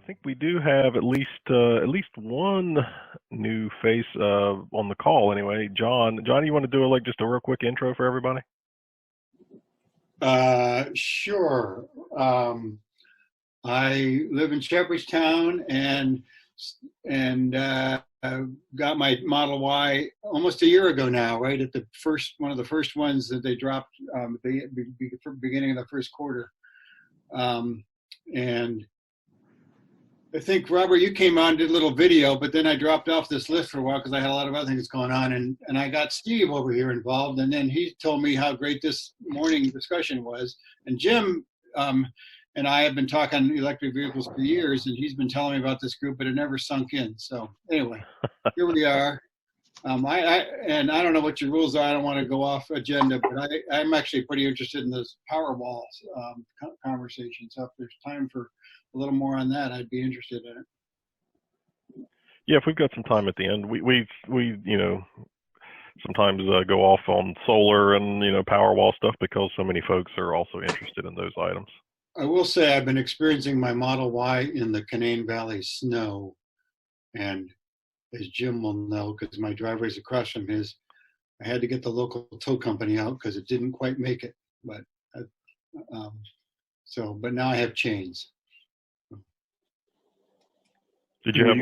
think we do have at least one new face on the call anyway. John, you want to do just a real quick intro for everybody? Sure. I live in Shepherdstown and got my Model Y almost a year ago now, right at the one of the first ones that they dropped the beginning of the first quarter. And I think, Robert, you came on, did a little video, but then I dropped off this list for a while because I had a lot of other things going on, and I got Steve over here involved, and then he told me how great this morning discussion was. And Jim and I have been talking electric vehicles for years, and he's been telling me about this group, but it never sunk in. So anyway, here we are. I don't know what your rules are. I don't want to go off agenda, but I'm actually pretty interested in this Powerwall conversation. So if there's time for a little more on that, I'd be interested in it. Yeah, if we've got some time at the end, we sometimes go off on solar and Powerwall stuff because so many folks are also interested in those items. I will say I've been experiencing my Model Y in the Canaan Valley snow, and as Jim will know, because my driveway's across from his, I had to get the local tow company out because it didn't quite make it. But but now I have chains. Did you have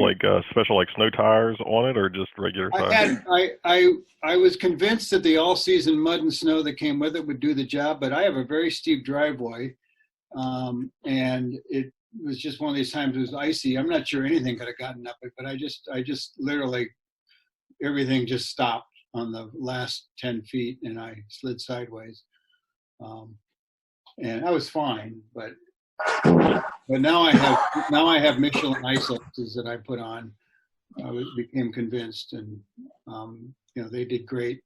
special snow tires on it, or just regular tires? I was convinced that the all-season mud and snow that came with it would do the job, but I have a very steep driveway, and it was just one of these times it was icy. I'm not sure anything could have gotten up it, but I just literally everything just stopped on the last 10 feet, and I slid sideways, and I was fine, but now I have Michelin ice axes that I put on. I became convinced, and they did great.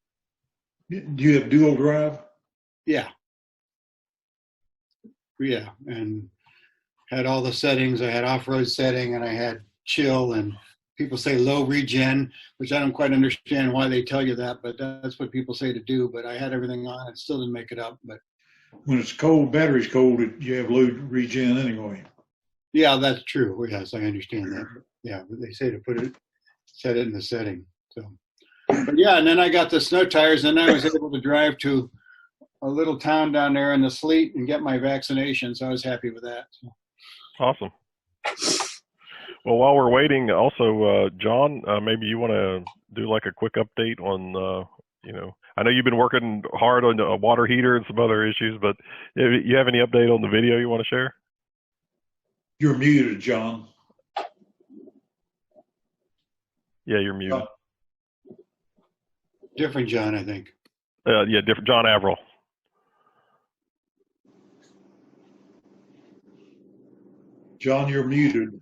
Do you have dual drive? Yeah, and had all the settings. I had off-road setting, and I had chill, and people say low regen, which I don't quite understand why they tell you that, but that's what people say to do. But I had everything on. It still didn't make it up, but. When it's cold, battery's cold, you have low regen anyway. Yeah, that's true. Yes, I understand that. Yeah, but they say to set it in the setting. So, but yeah, and then I got the snow tires, and I was able to drive to a little town down there in the sleet and get my vaccination. So I was happy with that. So. Awesome. Well, while we're waiting, also, John, maybe you want to do a quick update on, I know you've been working hard on a water heater and some other issues, but you have any update on the video you want to share? You're muted, John. Yeah, you're muted. Different John, I think. Yeah, different John Averill. John, you're muted.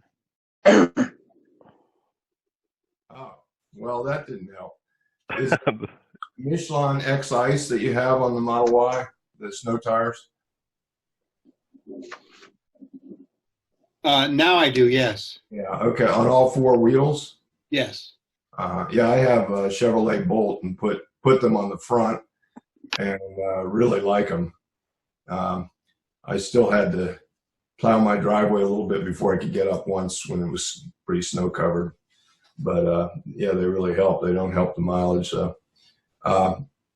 Oh, well, that didn't help. Is Michelin X Ice that you have on the Model Y, the snow tires? Now I do, yes. Yeah, okay, on all four wheels? Yes. Yeah, I have a Chevrolet Bolt and put them on the front and really like them. I still had to plow my driveway a little bit before I could get up once when it was pretty snow covered. But yeah, they really help. They don't help the mileage. So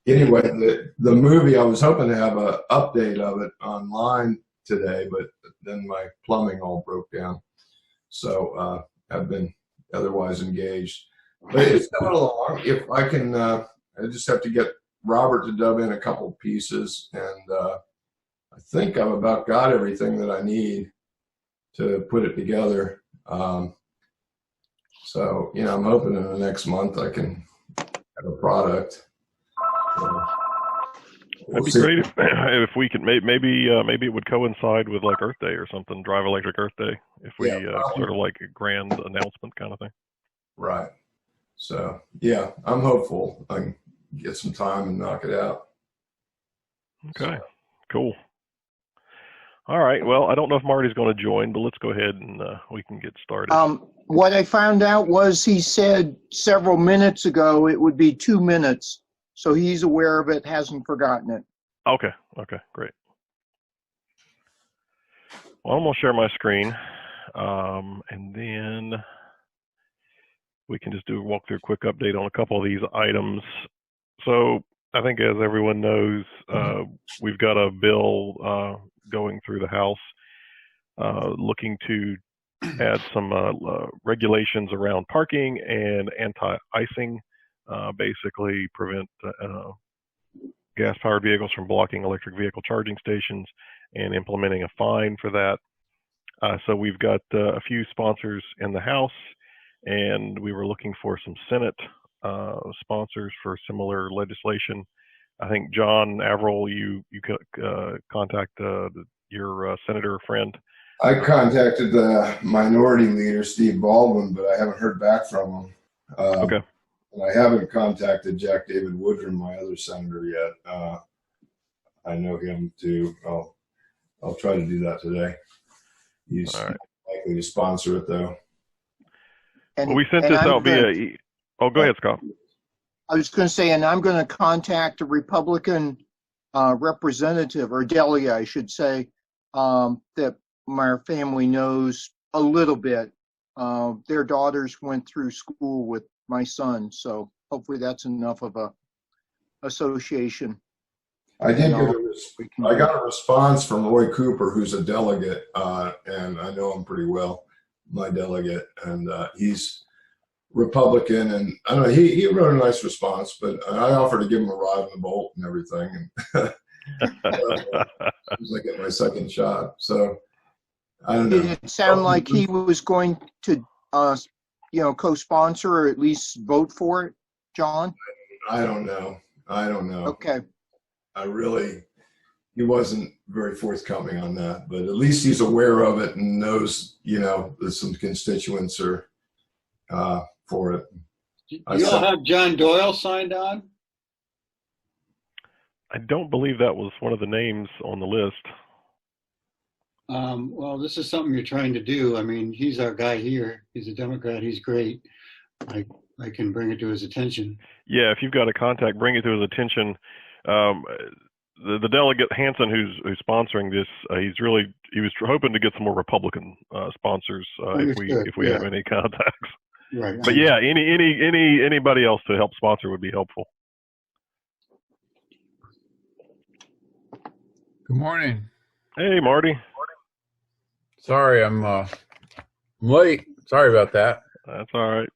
anyway, the movie, I was hoping to have an update of it online today, but then my plumbing all broke down. So I've been otherwise engaged. But it's coming along. If I can, I just have to get Robert to dub in a couple pieces, and I think I've about got everything that I need to put it together. So, I'm hoping in the next month I can have a product. That'd be great if we could. Maybe it would coincide with Earth Day or something. Drive Electric Earth Day. If we sort of a grand announcement kind of thing. Right. So yeah, I'm hopeful I can get some time and knock it out. Okay. Cool. All right. Well, I don't know if Marty's going to join, but let's go ahead and we can get started. What I found out was he said several minutes ago it would be 2 minutes. So he's aware of it, hasn't forgotten it. Okay. Okay. Great. Well, I'm going to share my screen. And then we can just walk through a quick update on a couple of these items. So I think, as everyone knows, we've got a bill going through the House looking to add some regulations around parking and anti-icing, basically prevent gas-powered vehicles from blocking electric vehicle charging stations, and implementing a fine for that. So we've got a few sponsors in the House, and we were looking for some Senate sponsors for similar legislation. I think John Averill, you contact your senator friend. I contacted the minority leader, Steve Baldwin, but I haven't heard back from him. Okay. And I haven't contacted Jack David Woodrum, my other senator, yet. I know him too. I'll try to do that today. He's likely to sponsor it, though. And, well, we sent this out via. Oh, go ahead, Scott. I was going to say, and I'm going to contact a Republican representative or delegate, I should say, that my family knows a little bit. Their daughters went through school with my son, so hopefully that's enough of a association. I got a response from Roy Cooper, who's a delegate, and I know him pretty well, my delegate, and he's Republican, and I don't know, he wrote a nice response, but I offered to give him a ride in the Bolt and everything, and it was like my second shot. So I don't know. Did it sound like he was going to, co-sponsor or at least vote for it, John? I don't know. Okay. He wasn't very forthcoming on that, but at least he's aware of it and knows, that some constituents are for it. Do you all have John Doyle signed on? I don't believe that was one of the names on the list. Well, this is something you're trying to do. I mean, he's our guy here. He's a Democrat. He's great. I can bring it to his attention. Yeah, if you've got a contact, bring it to his attention. The delegate Hansen, who's sponsoring this, he was hoping to get some more Republican sponsors if we have any contacts. Right. But yeah, anybody else to help sponsor would be helpful. Good morning. Hey, Marty. Sorry, I'm late. Sorry about that. That's all right.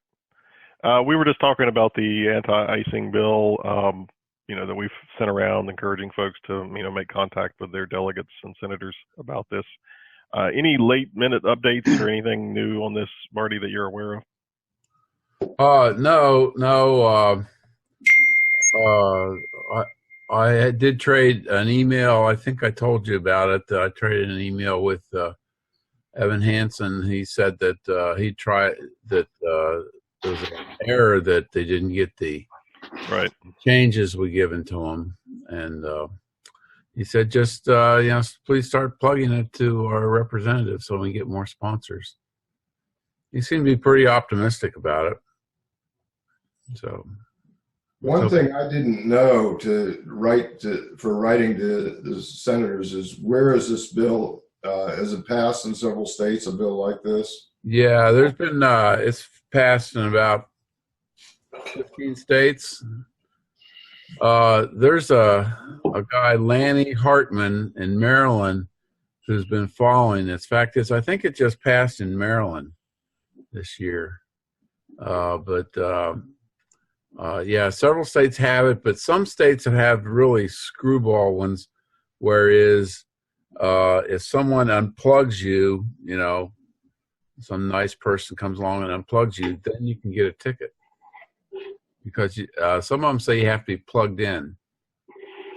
We were just talking about the anti-icing bill, that we've sent around, encouraging folks to, make contact with their delegates and senators about this. Any late-minute updates or anything new on this, Marty, that you're aware of? No. I did trade an email. I think I told you about it. I traded an email with Evan Hansen. He said that he tried that there was an error that they didn't get the changes we given to him, and he said just please start plugging it to our representatives so we get more sponsors. He seemed to be pretty optimistic about it. So. One thing I didn't know for writing to the senators is, where is this bill? Has it passed in several states, a bill like this? Yeah, there's been, it's passed in about 15 states. There's a guy, Lanny Hartman in Maryland, who's been following this. Fact is, I think it just passed in Maryland this year. Several states have it, but some states have really screwball ones, whereas if someone unplugs you, some nice person comes along and unplugs you, then you can get a ticket. Because some of them say you have to be plugged in.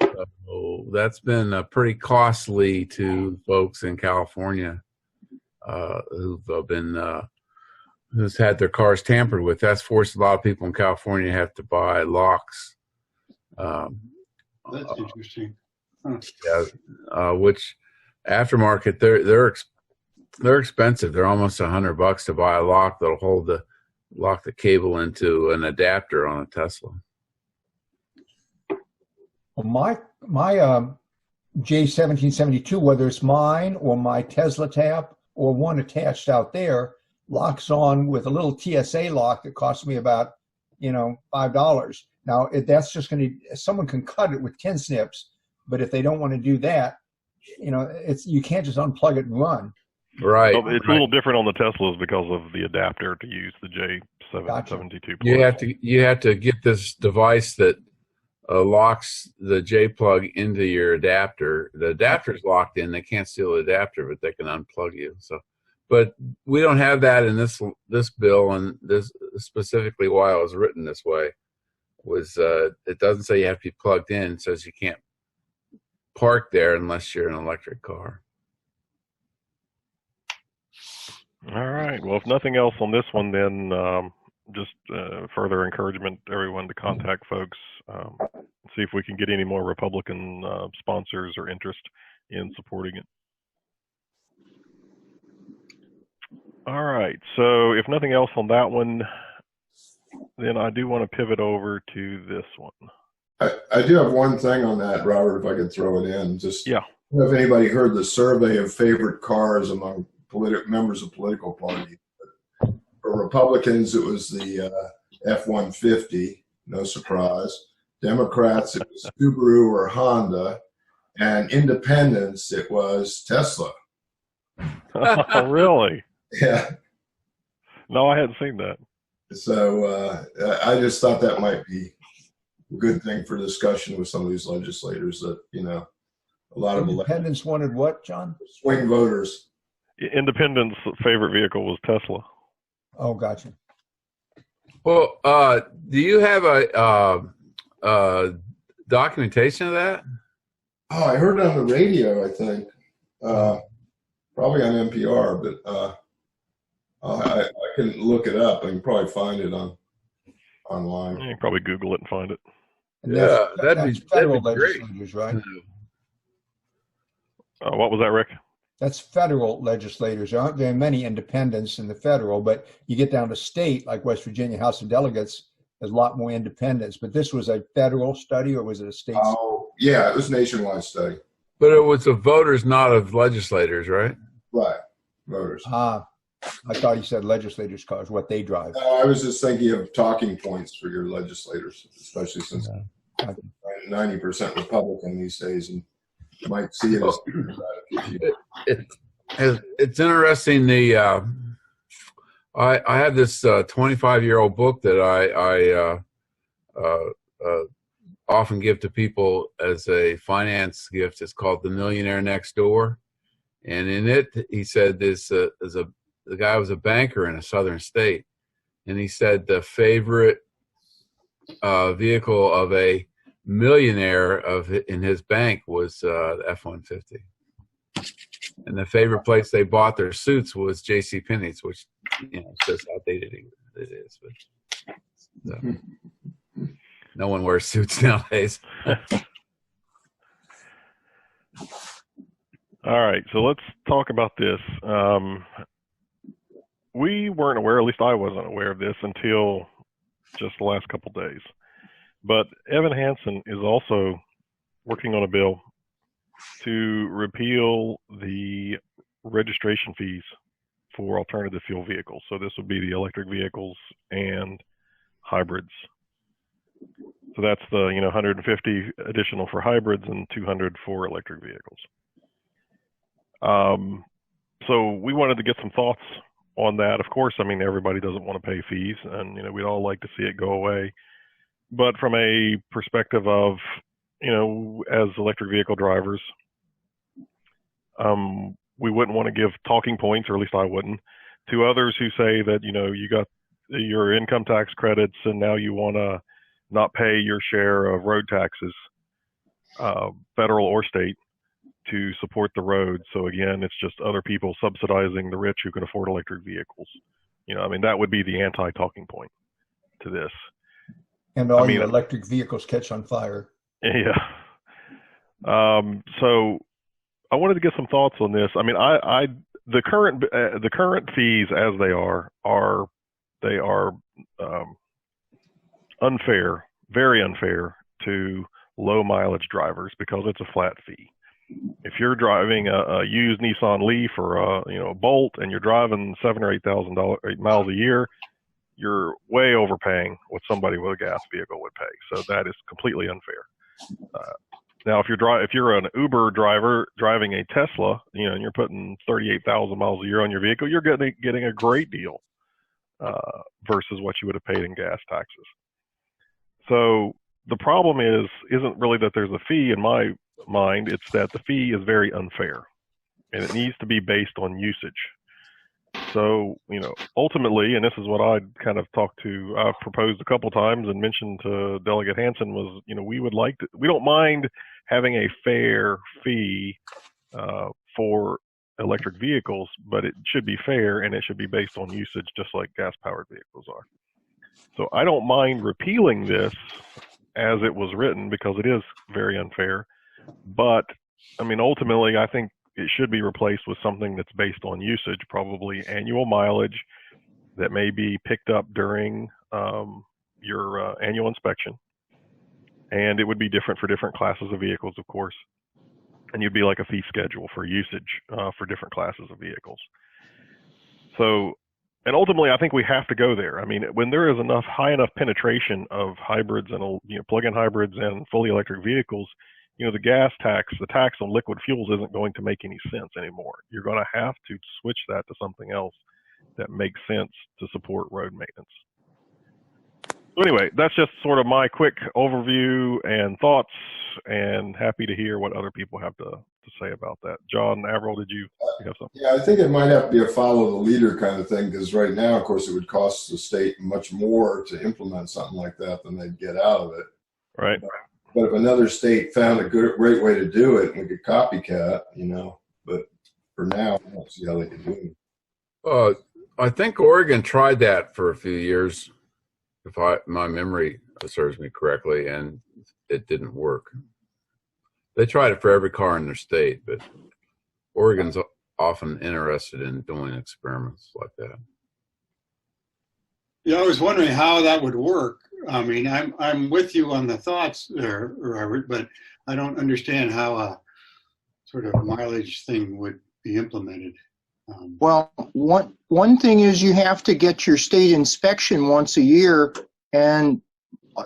So that's been pretty costly to folks in California who's had their cars tampered with. That's forced a lot of people in California to have to buy locks. That's interesting. Huh. Yeah, which aftermarket, they're expensive. They're almost $100 to buy a lock that'll lock the cable into an adapter on a Tesla. Well, my J1772, whether it's mine or my Tesla tap or one attached out there, locks on with a little TSA lock that costs me about, $5. Now, that's just going to, someone can cut it with 10 snips, but if they don't want to do that, you can't just unplug it and run. Right. Well, it's a little different on the Teslas because of the adapter to use the J772 Plus. You have to get this device that locks the J plug into your adapter. The adapter's locked in. They can't steal the adapter, but they can unplug you. So, but we don't have that in this bill, and this specifically why it was written this way was it doesn't say you have to be plugged in. It says you can't park there unless you're an electric car. All right. Well, if nothing else on this one, then just further encouragement to everyone to contact folks, see if we can get any more Republican sponsors or interest in supporting it. All right. So if nothing else on that one, then I do want to pivot over to this one. I do have one thing on that, Robert, if I could throw it in. Just, yeah. I don't know if anybody heard the survey of favorite cars among members of political parties. For Republicans, it was the F-150, no surprise. Democrats, it was Subaru or Honda. And independents, it was Tesla. Oh, really? Yeah. No, I hadn't seen that. So I just thought that might be a good thing for discussion with some of these legislators that, a lot of independents wanted what, John? Swing voters. Independents' favorite vehicle was Tesla. Oh, gotcha. Well, do you have a documentation of that? Oh, I heard it on the radio, I think. Probably on NPR, but I can look it up. I can probably find it online. You can probably Google it and find it. And Yeah, that'd be federal great. legislators, right? What was that, Rick? That's federal legislators. There aren't very many independents in the federal, but you get down to state, like West Virginia House of Delegates, there's a lot more independents. But this was a federal study, or was it a state? Oh, yeah, it was a nationwide study. But it was of voters, not of legislators, right? Right, voters. I thought you said legislators' cars, what they drive. No, I was just thinking of talking points for your legislators, especially since 90% Republican these days, and you might see it as it's interesting. I have this 25-year-old book that I often give to people as a finance gift. It's called The Millionaire Next Door, and in it he said the guy was a banker in a southern state, and he said the favorite vehicle of a millionaire in his bank was the F-150. And the favorite place they bought their suits was J.C. Penney's, which, says how dated it is. But so, no one wears suits nowadays. All right, so let's talk about this. We weren't aware, at least I wasn't aware of this until just the last couple days. But Evan Hansen is also working on a bill to repeal the registration fees for alternative fuel vehicles. So this would be the electric vehicles and hybrids. So that's the 150 additional for hybrids and 200 for electric vehicles. So we wanted to get some thoughts on that. Of course, everybody doesn't want to pay fees, and we'd all like to see it go away. But from a perspective of, as electric vehicle drivers, we wouldn't want to give talking points, or at least I wouldn't, to others who say that, you got your income tax credits and now you want to not pay your share of road taxes, federal or state, to support the road. So again, it's just other people subsidizing the rich who can afford electric vehicles. That would be the anti-talking point to this. And all your electric vehicles catch on fire. Yeah. So I wanted to get some thoughts on this. The current fees as they are unfair, very unfair to low mileage drivers because it's a flat fee. If you're driving a used Nissan Leaf or a Bolt, and you're driving $7,000 or $8,000 miles a year, you're way overpaying what somebody with a gas vehicle would pay. So that is completely unfair. Now, if you're an Uber driver driving a Tesla, and you're putting 38,000 miles a year on your vehicle, you're getting a great deal versus what you would have paid in gas taxes. So the problem isn't really that there's a fee in my mind, it's that the fee is very unfair, and it needs to be based on usage. So, ultimately, and this is what I've proposed a couple times and mentioned to Delegate Hansen was, we don't mind having a fair fee for electric vehicles, but it should be fair and it should be based on usage, just like gas-powered vehicles are. So I don't mind repealing this as it was written because it is very unfair. But, ultimately, I think it should be replaced with something that's based on usage, probably annual mileage that may be picked up during your annual inspection. And it would be different for different classes of vehicles, of course. And you'd be like a fee schedule for usage for different classes of vehicles. So, and ultimately, I think we have to go there. When there is high enough penetration of hybrids and plug-in hybrids and fully electric vehicles, the tax on liquid fuels isn't going to make any sense anymore. You're going to have to switch that to something else that makes sense to support road maintenance. So anyway, that's just sort of my quick overview and thoughts, and happy to hear what other people have to say about that. John Averill, did you have something? Yeah, I think it might have to be a follow the leader kind of thing, because right now, of course, it would cost the state much more to implement something like that than they'd get out of it. Right. But if another state found a great way to do it, we could copycat, But for now, I don't see how they could do it. I think Oregon tried that for a few years, if my memory serves me correctly, and it didn't work. They tried it for every car in their state, but Oregon's often interested in doing experiments like that. Yeah, I was wondering how that would work. I'm with you on the thoughts there, Robert, but I don't understand how a sort of mileage thing would be implemented. Well, one thing is you have to get your state inspection once a year, and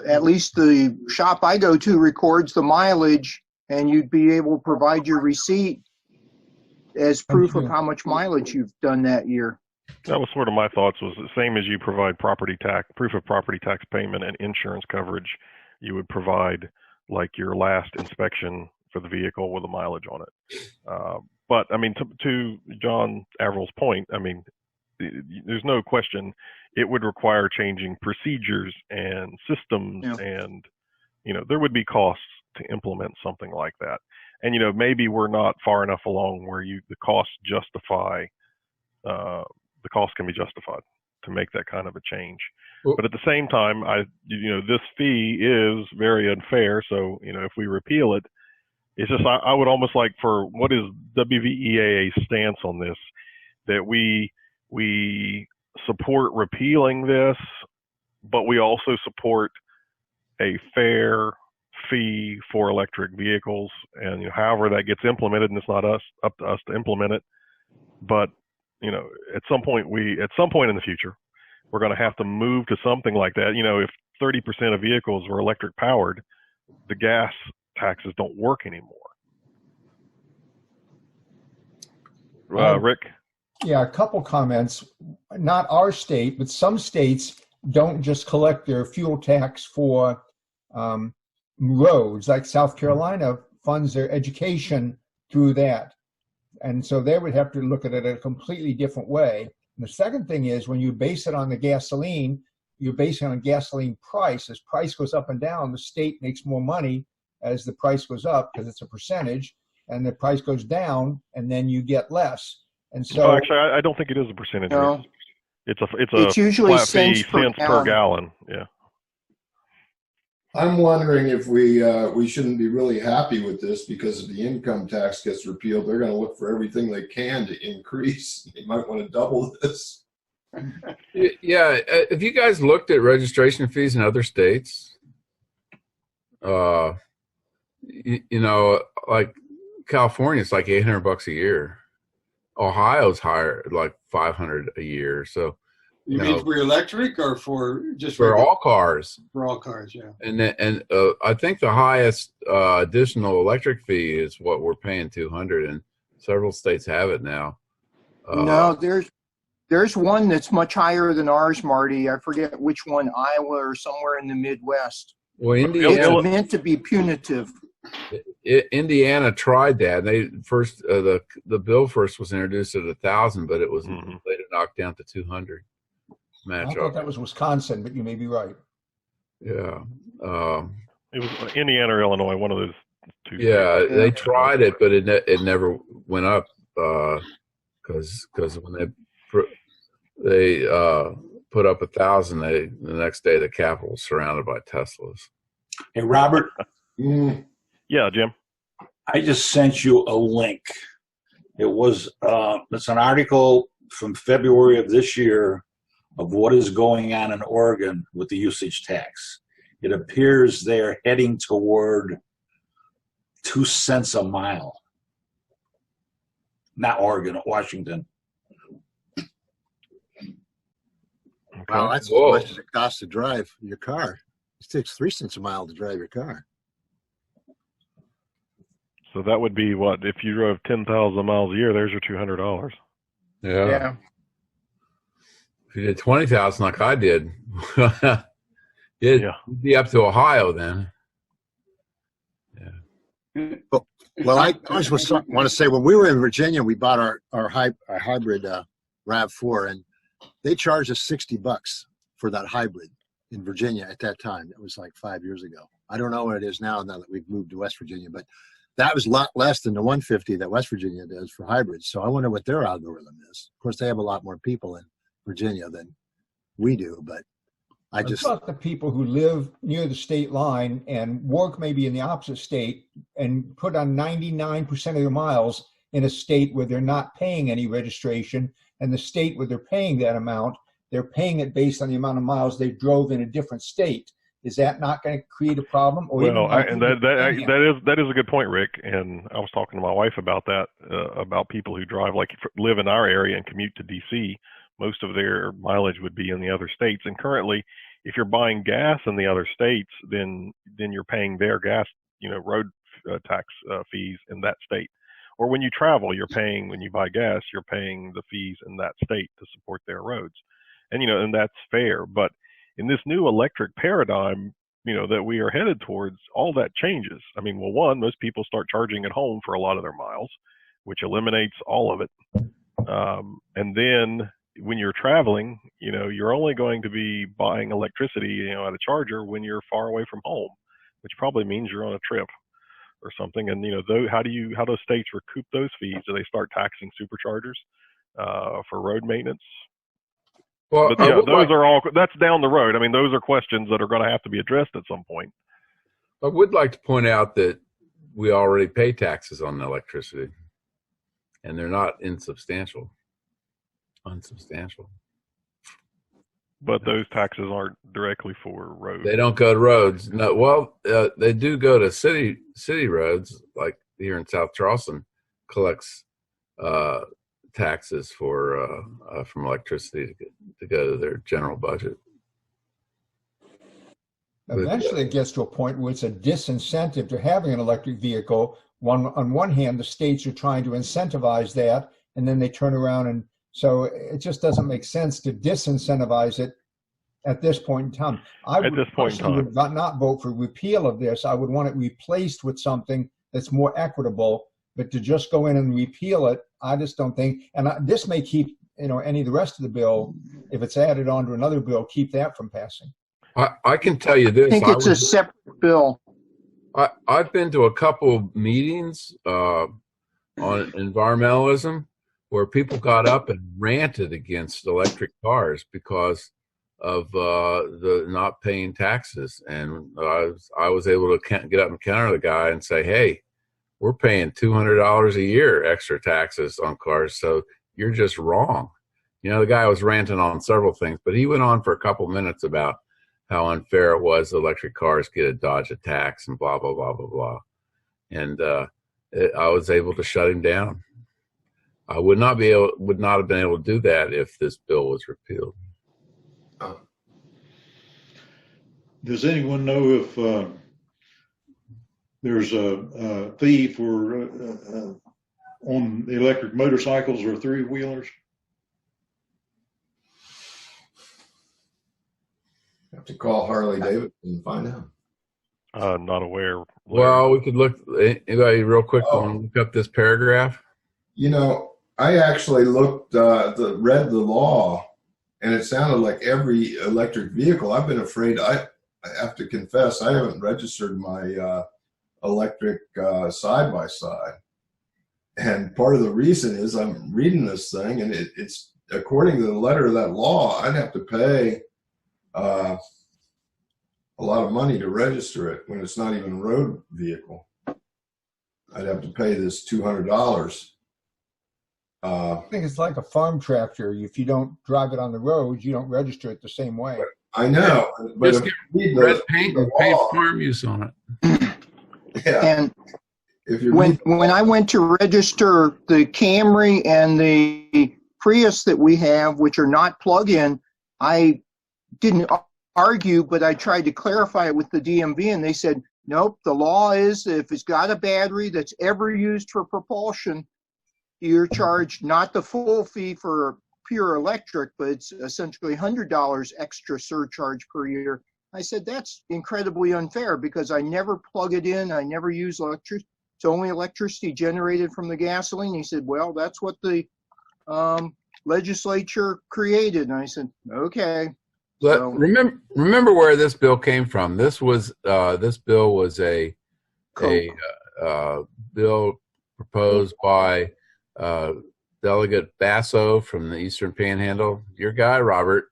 at least the shop I go to records the mileage, and you'd be able to provide your receipt as proof of how much mileage you've done that year. That was sort of my thoughts, was the same as you provide proof of property tax payment and insurance coverage, you would provide like your last inspection for the vehicle with the mileage on it. But to John Averill's point, there's no question it would require changing procedures and systems, and there would be costs to implement something like that. And maybe we're not far enough along where the costs justify the cost can be justified to make that kind of a change. But at the same time, this fee is very unfair. So, if we repeal it, it's just, I would almost like, for what is WVEAA's stance on this, that we support repealing this, but we also support a fair fee for electric vehicles. And however that gets implemented, and it's not up to us to implement it, but at some point in the future, we're going to have to move to something like that. If 30% of vehicles were electric powered, the gas taxes don't work anymore. Rick? Yeah, a couple comments. Not our state, but some states don't just collect their fuel tax for roads. Like South Carolina funds their education through that. And so they would have to look at it a completely different way. And the second thing is, when you base it on the gasoline, you're basing it on gasoline price. As price goes up and down, the state makes more money as the price goes up because it's a percentage, and the price goes down, and then you get less. And so, actually, I don't think it is a percentage. No. It's usually flat fee, cents per gallon. Yeah. I'm wondering if we shouldn't be really happy with this, because if the income tax gets repealed, they're going to look for everything they can to increase. They might want to double this. Yeah. Have you guys looked at registration fees in other states? Like California, it's like $800 a year. Ohio's higher, like $500 a year. So You mean for electric or for just for regular? all cars? For all cars, yeah. And I think the highest additional electric fee is what we're paying, $200, and several states have it now. No, there's one that's much higher than ours, Marty. I forget which one, Iowa or somewhere in the Midwest. Well, Indiana, it's meant to be punitive. Indiana tried that. They first the bill first was introduced at 1,000, but it was later knocked down to 200. I thought that was Wisconsin, but you may be right. Yeah, it was Indiana or Illinois, one of those two. Yeah, they tried it, but it never went up because when they put up 1,000, the next day the Capitol was surrounded by Teslas. Hey, Robert. Yeah, Jim. I just sent you a link. It's an article from February of this year of what is going on in Oregon with the usage tax. It appears they're heading toward 2 cents a mile. Not Oregon, Washington. Well, that's how much it costs to drive your car. It takes 3 cents a mile to drive your car. So that would be what? If you drove 10,000 miles a year, there's your $200. Yeah. If you did 20,000 like I did, you'd be up to Ohio then. Yeah. Well, I just want to say when we were in Virginia, we bought our hybrid RAV4, and they charged us $60 for that hybrid in Virginia at that time. It was like 5 years ago. I don't know what it is now that we've moved to West Virginia, but that was a lot less than the 150 that West Virginia does for hybrids. So I wonder what their algorithm is. Of course, they have a lot more people in Virginia than we do, but I thought the people who live near the state line and work maybe in the opposite state and put on 99% of their miles in a state where they're not paying any registration, and the state where they're paying that amount, they're paying it based on the amount of miles they drove in a different state. Is that not going to create a problem? Or well, that is a good point, Rick. And I was talking to my wife about that, about people who live in our area and commute to D.C. Most of their mileage would be in the other states. And currently, if you're buying gas in the other states, then you're paying their gas, road tax fees in that state. Or when you travel, when you buy gas, you're paying the fees in that state to support their roads. And, and that's fair. But in this new electric paradigm, that we are headed towards, all that changes. I mean, well, one, most people start charging at home for a lot of their miles, which eliminates all of it. And then when you're traveling, you're only going to be buying electricity, at a charger when you're far away from home, which probably means you're on a trip or something. And, how do states recoup those fees? Do they start taxing superchargers for road maintenance? Well, but that's down the road. I mean, those are questions that are going to have to be addressed at some point. I would like to point out that we already pay taxes on electricity, and they're not unsubstantial. But those taxes aren't directly for roads. They don't go to roads. No, well, they do go to city roads, like here in South Charleston, collects taxes from electricity to go to their general budget. Eventually, it gets to a point where it's a disincentive to having an electric vehicle. On one hand, the states are trying to incentivize that, and then they turn around, and so it just doesn't make sense to disincentivize it at this point in time. I would not vote for repeal of this. I would want it replaced with something that's more equitable. But to just go in and repeal it, I just don't think. And this may keep, any of the rest of the bill, if it's added on to another bill, keep that from passing. I can tell you this. I think it's a separate bill. I've been to a couple meetings on environmentalism where people got up and ranted against electric cars because of the not paying taxes. And I was able to get up and counter the guy and say, hey, we're paying $200 a year extra taxes on cars, so you're just wrong. The guy was ranting on several things, but he went on for a couple minutes about how unfair it was electric cars get a dodge a tax and blah, blah, blah, blah, blah. And I was able to shut him down. I would not have been able to do that if this bill was repealed. Does anyone know if there's a fee for on the electric motorcycles or three-wheelers? Have to call Harley Davidson and find out. Not aware. Well, we could look. Anybody, real quick, want to look up this paragraph? You know, I actually looked, read the law, and it sounded like every electric vehicle. I've been afraid. I have to confess, I haven't registered my electric side-by-side. And part of the reason is I'm reading this thing, and it's according to the letter of that law, I'd have to pay a lot of money to register it when it's not even a road vehicle. I'd have to pay this $200. I think it's like a farm tractor. If you don't drive it on the road, you don't register it the same way. I know, but Just get red paint and paint farm use on it. Yeah. And If you when I went to register the Camry and the Prius that we have, which are not plug-in, I didn't argue, but I tried to clarify it with the DMV, and they said, nope, the law is if it's got a battery that's ever used for propulsion, you're charged not the full fee for pure electric, but it's essentially $100 extra surcharge per year. I said, that's incredibly unfair because I never plug it in. I never use electricity. It's only electricity generated from the gasoline. He said, well, that's what the legislature created. And I said, okay. But So, remember where this bill came from. This bill was a bill proposed by Delegate Basso from the Eastern Panhandle, your guy Robert,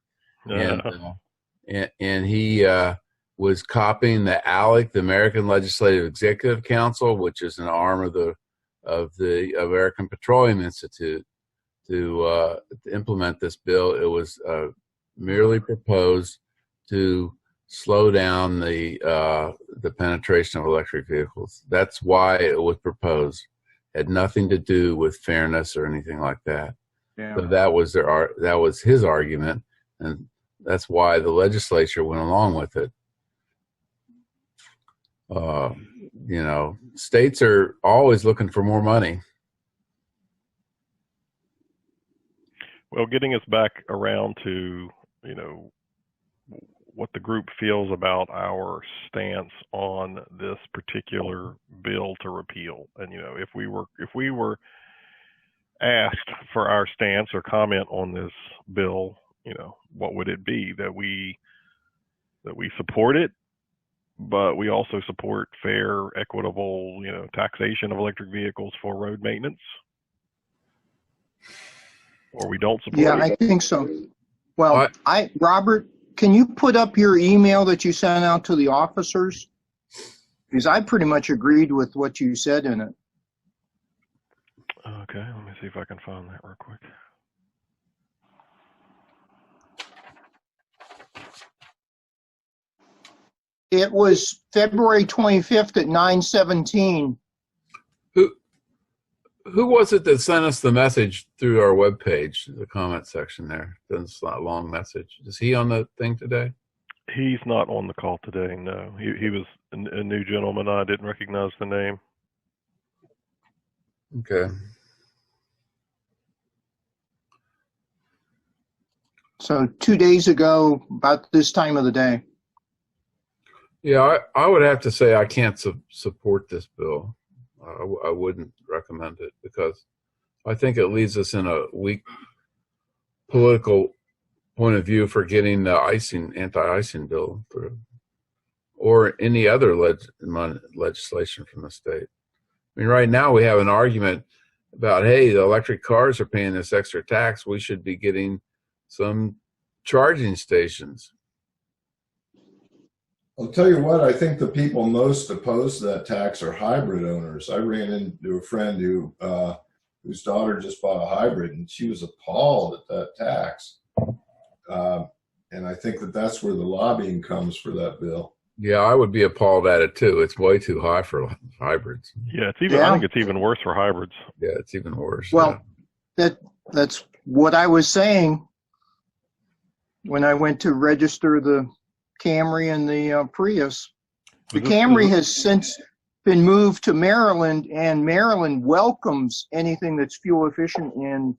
and he was copying the ALEC, the American Legislative Executive Council, which is an arm of the American Petroleum Institute, to implement this bill. It was merely proposed to slow down the penetration of electric vehicles. That's why it was proposed. It had nothing to do with fairness or anything like that. yeah. So that was his argument, and that's why the legislature went along with it. You know, states are always looking for more money. Well, getting us back around to, you know, what the group feels about our stance on this particular bill to repeal. And, you know, if we were asked for our stance or comment on this bill, you know, what would it be? That we support it, but we also support fair, equitable, you know, taxation of electric vehicles for road maintenance? Or we don't support it? Yeah, I think so. Well, Robert, can you put up your email that you sent out to the officers? Because I pretty much agreed with what you said in it. Okay, let me see if I can find that real quick. It was February 25th at 9:17. Who was it that sent us the message through our webpage, the comment section there? It's not a long message. Is he on the thing today? He's not on the call today, no. He was a new gentleman. I didn't recognize the name. Okay. So 2 days ago, about this time of the day. Yeah, I would have to say I can't support this bill. I wouldn't recommend it because I think it leaves us in a weak political point of view for getting the anti-icing bill through, or any other legislation from the state. I mean, right now we have an argument about, hey, the electric cars are paying this extra tax. We should be getting some charging stations. I'll tell you what, I think the people most opposed to that tax are hybrid owners. I ran into a friend whose daughter just bought a hybrid, and she was appalled at that tax. And I think that's where the lobbying comes for that bill. Yeah, I would be appalled at it too. It's way too high for hybrids. Yeah, it's even. I think it's even worse for hybrids. Yeah, it's even worse. Well, that's what I was saying when I went to register the Camry and the Prius. The Camry has since been moved to Maryland, and Maryland welcomes anything that's fuel efficient in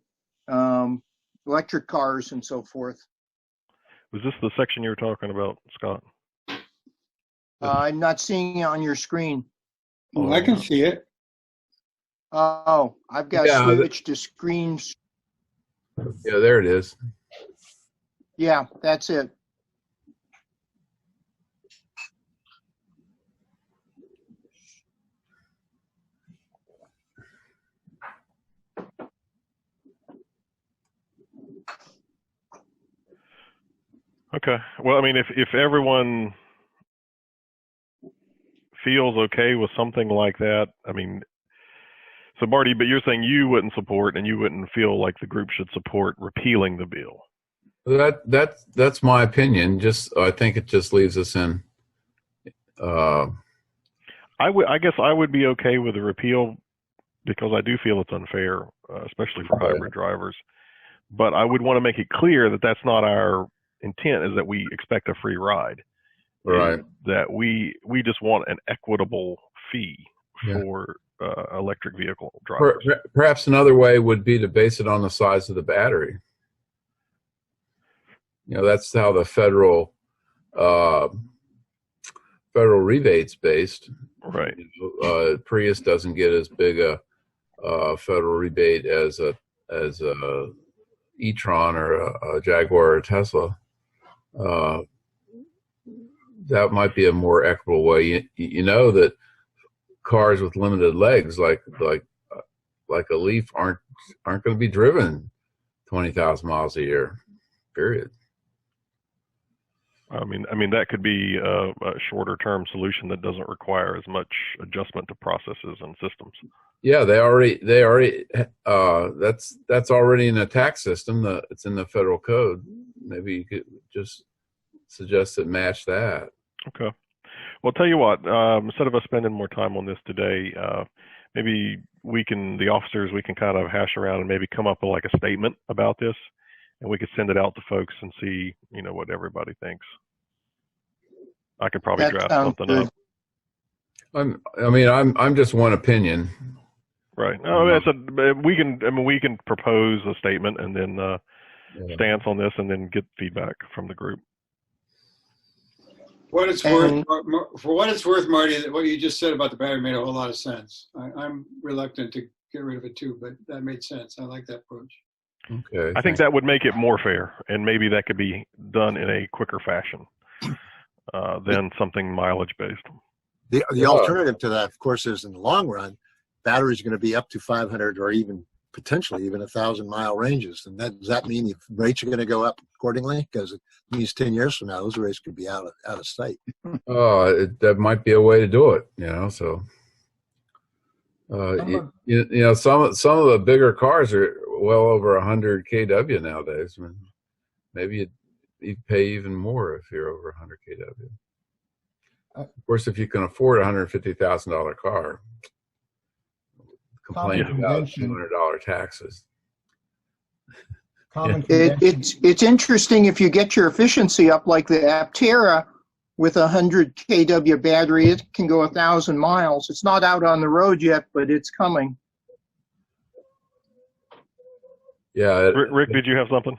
electric cars and so forth. Was this the section you were talking about, Scott? I'm not seeing it on your screen. Oh, I can see it. Oh, I've got switched to screens. Yeah, there it is. Yeah, that's it. Okay. Well, I mean, if everyone feels okay with something like that, I mean, so Marty, but you're saying you wouldn't support and you wouldn't feel like the group should support repealing the bill. That's my opinion. I think it just leaves us in. I guess I would be okay with the repeal because I do feel it's unfair, especially for hybrid drivers. But I would want to make it clear that that's not our intent, is that we expect a free ride. Right. That we just want an equitable fee for electric vehicle drivers. Perhaps another way would be to base it on the size of the battery. You know, that's how the federal rebate's based. Right. Prius doesn't get as big a federal rebate as a e-tron or a Jaguar or a Tesla. That might be a more equitable way. You know that cars with limited legs, like a Leaf, aren't going to be driven 20,000 miles a year. Period. I mean that could be a shorter term solution that doesn't require as much adjustment to processes and systems. Yeah, they already that's already in the tax system. It's in the federal code. Maybe you could just suggest that match that. Okay. Well, tell you what, instead of us spending more time on this today, maybe the officers, we can kind of hash around and maybe come up with like a statement about this, and we could send it out to folks and see, what everybody thinks. I could probably draft something up. I'm just one opinion. Right. We can propose a statement and then stance on this, and then get feedback from the group. For what it's worth, Marty, what you just said about the battery made a whole lot of sense. I'm reluctant to get rid of it too, but that made sense. I like that approach. Okay. I think that would make it more fair, and maybe that could be done in a quicker fashion than something mileage based. The alternative to that, of course, is in the long run, batteries are going to be up to 500 or even potentially even 1,000-mile ranges. And does that mean the rates are going to go up accordingly? Because it means 10 years from now, those rates could be out of sight. That might be a way to do it, So, some of the bigger cars are well over 100 kW nowadays. I mean, maybe you'd pay even more if you're over 100 kW. Of course, if you can afford a $150,000 car, complain about $200 taxes. It's interesting if you get your efficiency up like the Aptera with a 100 kW battery, it can go 1,000 miles. It's not out on the road yet, but it's coming. Yeah. Rick, did you have something?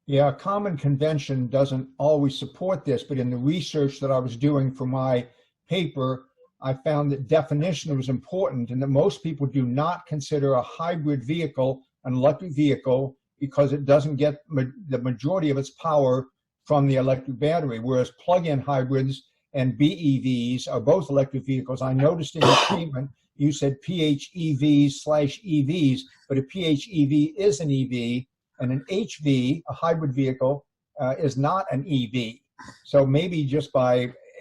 Yeah, common convention doesn't always support this, but in the research that I was doing for my paper, I found that definition was important and that most people do not consider a hybrid vehicle an electric vehicle because it doesn't get the majority of its power from the electric battery, whereas plug-in hybrids and BEVs are both electric vehicles. I noticed in your statement you said PHEVs/EVs, but a PHEV is an EV, and an HV, a hybrid vehicle, is not an EV. So maybe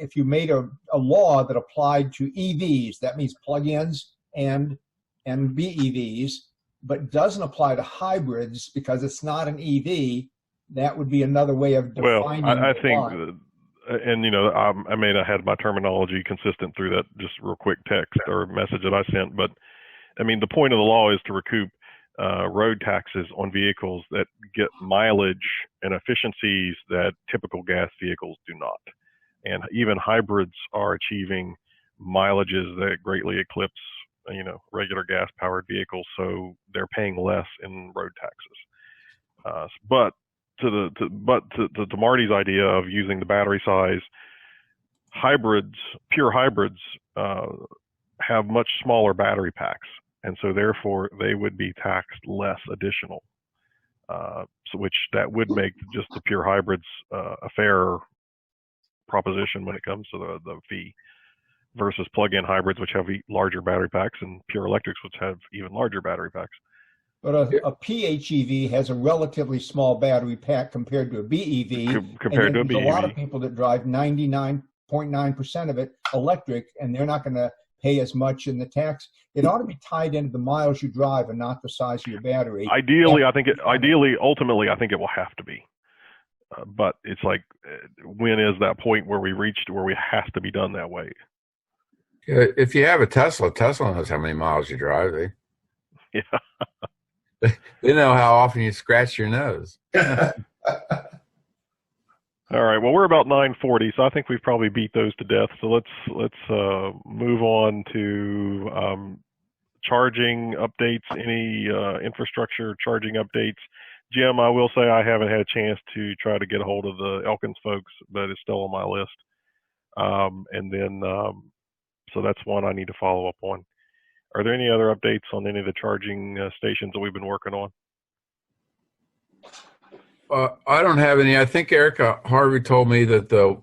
if you made a law that applied to EVs, that means plug-ins and BEVs, but doesn't apply to hybrids because it's not an EV, that would be another way of defining. Well, I think and I may not have my terminology consistent through that just real quick text or message that I sent, but I mean, the point of the law is to recoup road taxes on vehicles that get mileage and efficiencies that typical gas vehicles do not. And even hybrids are achieving mileages that greatly eclipse, regular gas-powered vehicles, so they're paying less in road taxes. But to Marty's idea of using the battery size, pure hybrids, have much smaller battery packs, and so therefore they would be taxed less additional. Which that would make just the pure hybrids a fairer proposition when it comes to the fee, versus plug-in hybrids, which have larger battery packs, and pure electrics, which have even larger battery packs. But a PHEV has a relatively small battery pack compared to a BEV. Compared to a BEV. There's a lot of people that drive 99.9% of it electric, and they're not going to pay as much in the tax. It ought to be tied into the miles you drive and not the size of your battery. Ultimately, I think it will have to be. But it's like, when is that point where we reached where we have to be done that way? If you have a Tesla knows how many miles you drive. Yeah. They know how often you scratch your nose. All right. Well, we're about 9:40, so I think we've probably beat those to death. So let's move on to charging updates. Any infrastructure charging updates? Jim, I will say I haven't had a chance to try to get a hold of the Elkins folks, but it's still on my list. So that's one I need to follow up on. Are there any other updates on any of the charging stations that we've been working on? I don't have any. I think Erica Harvey told me that the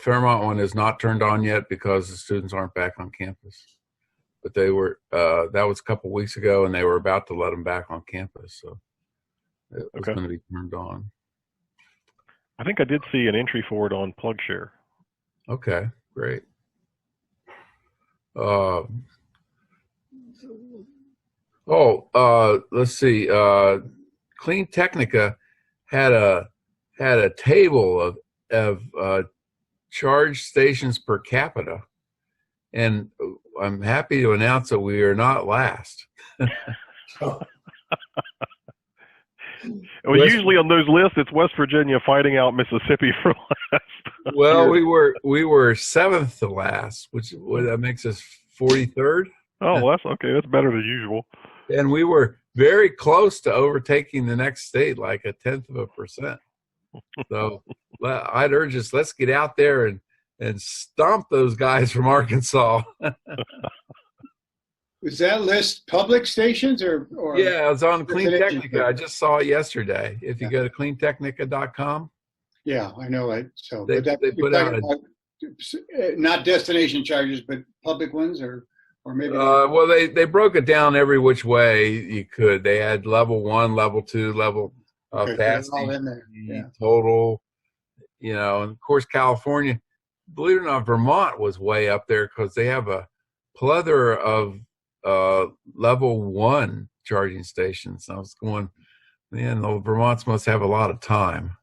Fairmont one is not turned on yet because the students aren't back on campus. But they were, that was a couple weeks ago, and they were about to let them back on campus. So it was going to be turned on. I think I did see an entry for it on PlugShare. Okay, great. Let's see. Clean Technica had a table of charge stations per capita, and I'm happy to announce that we are not last. Well, usually on those lists, it's West Virginia fighting out Mississippi for last. Well, we were seventh to last, which that makes us 43rd. Oh, well, that's okay. That's better than usual. And we were very close to overtaking the next state, like 0.1%. So I'd urge us, let's get out there and stomp those guys from Arkansas. Was that list public stations or yeah, it's on Clean Technica. I just saw it yesterday. If you go to cleantechnica.com. Yeah, I know it. So they put out not destination charges, but public ones, or maybe. Well, they broke it down every which way you could. They had level 1, level 2, level fast, all in there. Yeah. Total. And of course California, believe it or not, Vermont was way up there because they have a plethora of level 1 charging stations. I was going, man, the Vermonts must have a lot of time.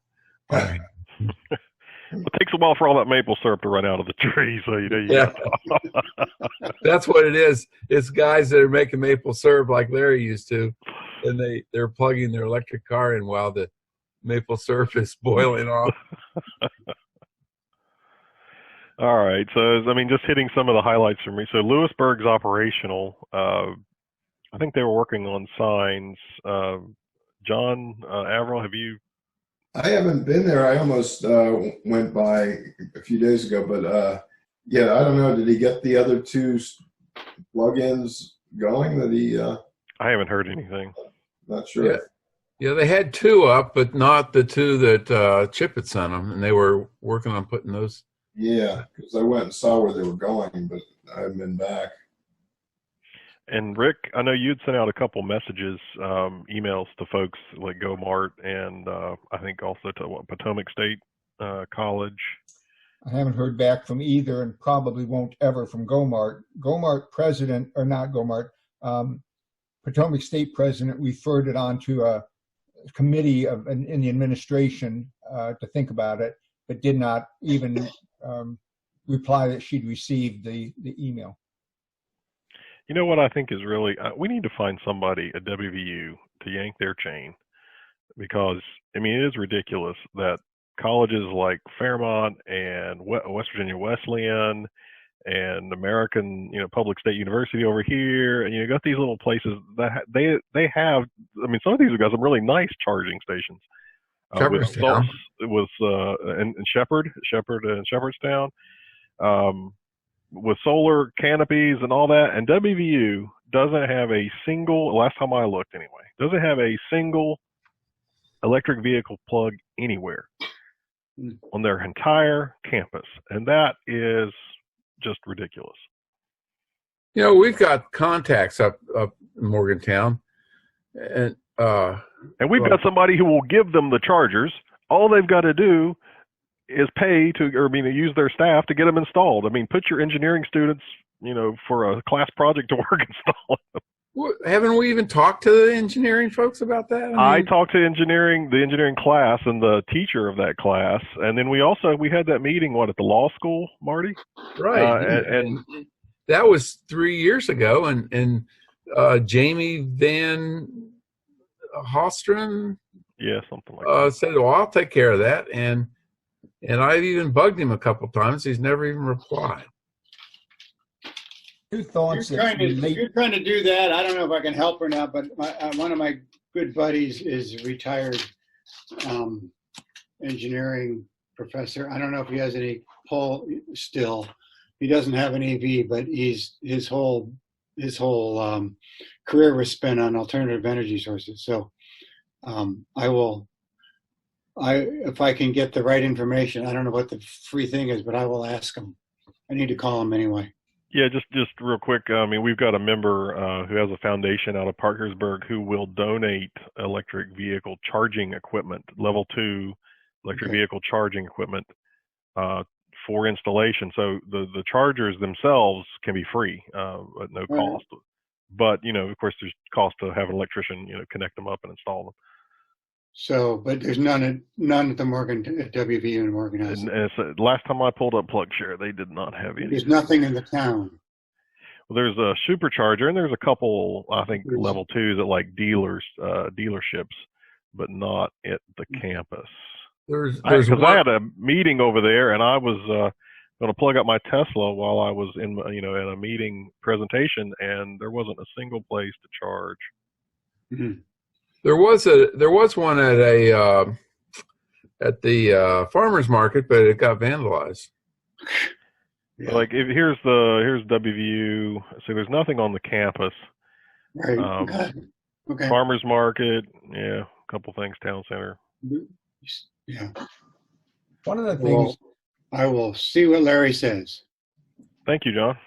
It takes a while for all that maple syrup to run out of the tree, so yeah. That's what it is. It's guys that are making maple syrup like Larry used to, and they're plugging their electric car in while the maple syrup is boiling off. All right, so just hitting some of the highlights for me. So Lewisburg's operational. I think they were working on signs. John Averill, have you? I haven't been there. I almost went by a few days ago, but yeah, I don't know. Did he get the other 2 plugins going? That he? I haven't heard anything. Not sure. Yeah, they had 2 up, but not the 2 that Chip had sent them, and they were working on putting those. Yeah, because I went and saw where they were going, but I haven't been back. And Rick, I know you'd sent out a couple messages, emails to folks like GoMart and I think also to Potomac State College. I haven't heard back from either, and probably won't ever from GoMart. GoMart president, or not GoMart, Potomac State president referred it on to a committee in the administration to think about it. but did not even reply that she'd received the email. You know what I think is really, we need to find somebody at WVU to yank their chain, because, I mean, it is ridiculous that colleges like Fairmont and West Virginia Wesleyan and American, Public State University over here, and you got these little places that they have, I mean, some of these have got some really nice charging stations. Shepherdstown. And Shepherdstown, with solar canopies and all that. And WVU doesn't have a single, last time I looked anyway, doesn't have a single electric vehicle plug anywhere on their entire campus. And that is just ridiculous. We've got contacts up in Morgantown, and we've got somebody who will give them the chargers. All they've got to do is pay use their staff to get them installed. I mean, put your engineering students, for a class project to work install them. Haven't we even talked to the engineering folks about that? I talked to the engineering class and the teacher of that class, and then we had that meeting at the law school, Marty. Right, and that was 3 years ago, and Jamie Van Hostrom, something like that, said, "Well, I'll take care of that," and I've even bugged him a couple times. He's never even replied. Two thoughts. You're trying to do that. I don't know if I can help or not, but one of my good buddies is a retired engineering professor. I don't know if he has any pull still. He doesn't have an EV, but his whole career was spent on alternative energy sources. So if I can get the right information, I don't know what the free thing is, but I will ask him. I need to call him anyway. Yeah, just real quick. I mean, we've got a member who has a foundation out of Parkersburg who will donate electric vehicle charging equipment, level 2 electric vehicle charging equipment for installation. So the chargers themselves can be free at no cost. But, of course, there's cost to have an electrician, connect them up and install them. So, but there's none at the at WVU in Morgan House. And last time I pulled up PlugShare, they did not have any. There's nothing in the town. Well, there's a supercharger, and there's a couple, I think, level 2s at like dealerships, but not at the campus. Because I had a meeting over there, and I was going to plug up my Tesla while I was in, at a meeting presentation, and there wasn't a single place to charge. Mm-hmm. There was one at the farmers market, but it got vandalized. Yeah. Like here's WVU. So there's nothing on the campus. Right. Okay. Farmers market. Yeah, a couple things. Town center. Yeah. One of the things. I will see what Larry says. Thank you, John.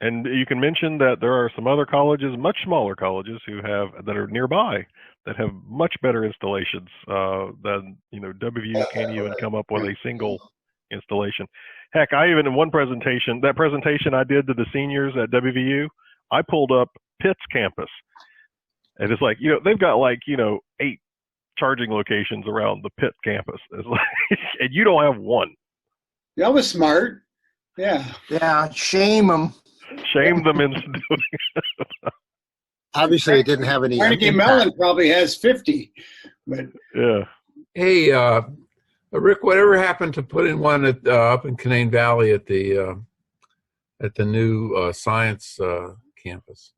And you can mention that there are some other colleges, much smaller colleges, that are nearby that have much better installations than WVU can't even come up with a single installation. Heck, I even in one presentation, that presentation I did to the seniors at WVU, I pulled up Pitt's campus, and it's like they've got 8 charging locations around the Pitt campus. It's like, and you don't have one. That was smart. Yeah. Yeah. Shame them. Shame them into doing it. Obviously, it didn't have any. Carnegie Mellon probably has 50, but yeah. Hey, Rick, whatever happened to putting one up in Canaan Valley at the new science campus?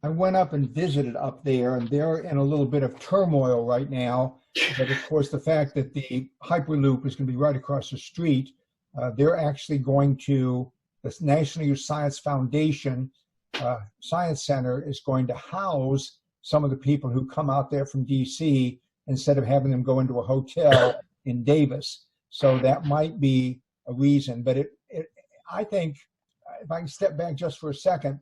I went up and visited up there, and they're in a little bit of turmoil right now. But of course, the fact that the Hyperloop is going to be right across the street, they're actually going to. The National Youth Science Foundation Science Center is going to house some of the people who come out there from DC instead of having them go into a hotel in Davis. So that might be a reason. But I think, if I can step back just for a second,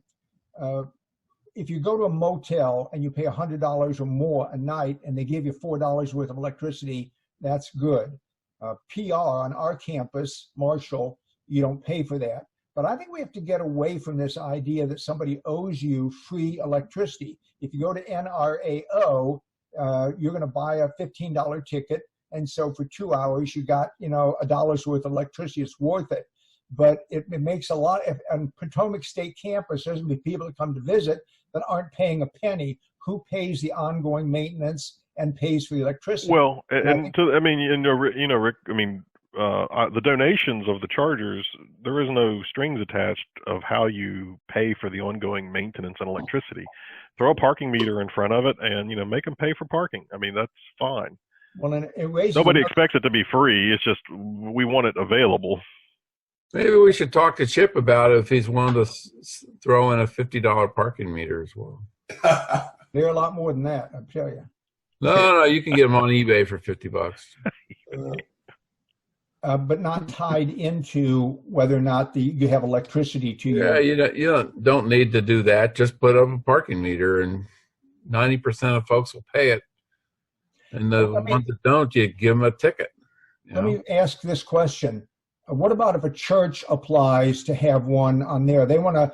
if you go to a motel and you pay $100 or more a night and they give you $4 worth of electricity, that's good. PR on our campus, Marshall, you don't pay for that. But I think we have to get away from this idea that somebody owes you free electricity. If you go to NRAO, you're going to buy a $15 ticket. And so for 2 hours, you got, $1 worth of electricity. It's worth it. But it makes a lot. On Potomac State Campus, there's going to be people that come to visit that aren't paying a penny. Who pays the ongoing maintenance and pays for the electricity? Well, Rick, the donations of the chargers, there is no strings attached of how you pay for the ongoing maintenance and electricity. Throw a parking meter in front of it and, make them pay for parking. I mean, that's fine. Well, and it raises Nobody expects it to be free. It's just we want it available. Maybe we should talk to Chip about it if he's willing to throw in a $50 parking meter as well. They're a lot more than that, I'll tell you. No, you can get them on eBay for $50. But not tied into whether or not you have electricity to you. Yeah, you don't need to do that. Just put up a parking meter, and 90% of folks will pay it. And the ones that don't, you give them a ticket. Let me ask this question. What about if a church applies to have one on there? They want to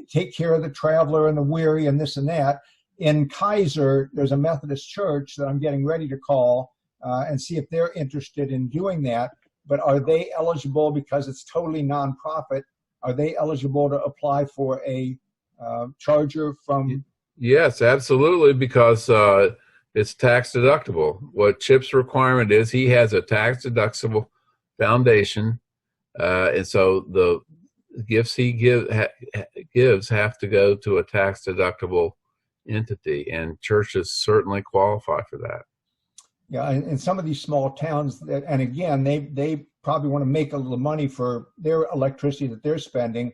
take care of the traveler and the weary and this and that. In Kaiser, there's a Methodist church that I'm getting ready to call and see if they're interested in doing that. But are they eligible, because it's totally nonprofit, are they eligible to apply for a charger from? Yes, absolutely, because it's tax deductible. What Chip's requirement is, he has a tax deductible foundation, and so the gifts he gives have to go to a tax deductible entity, and churches certainly qualify for that. Yeah, and some of these small towns, and again, they probably want to make a little money for their electricity that they're spending,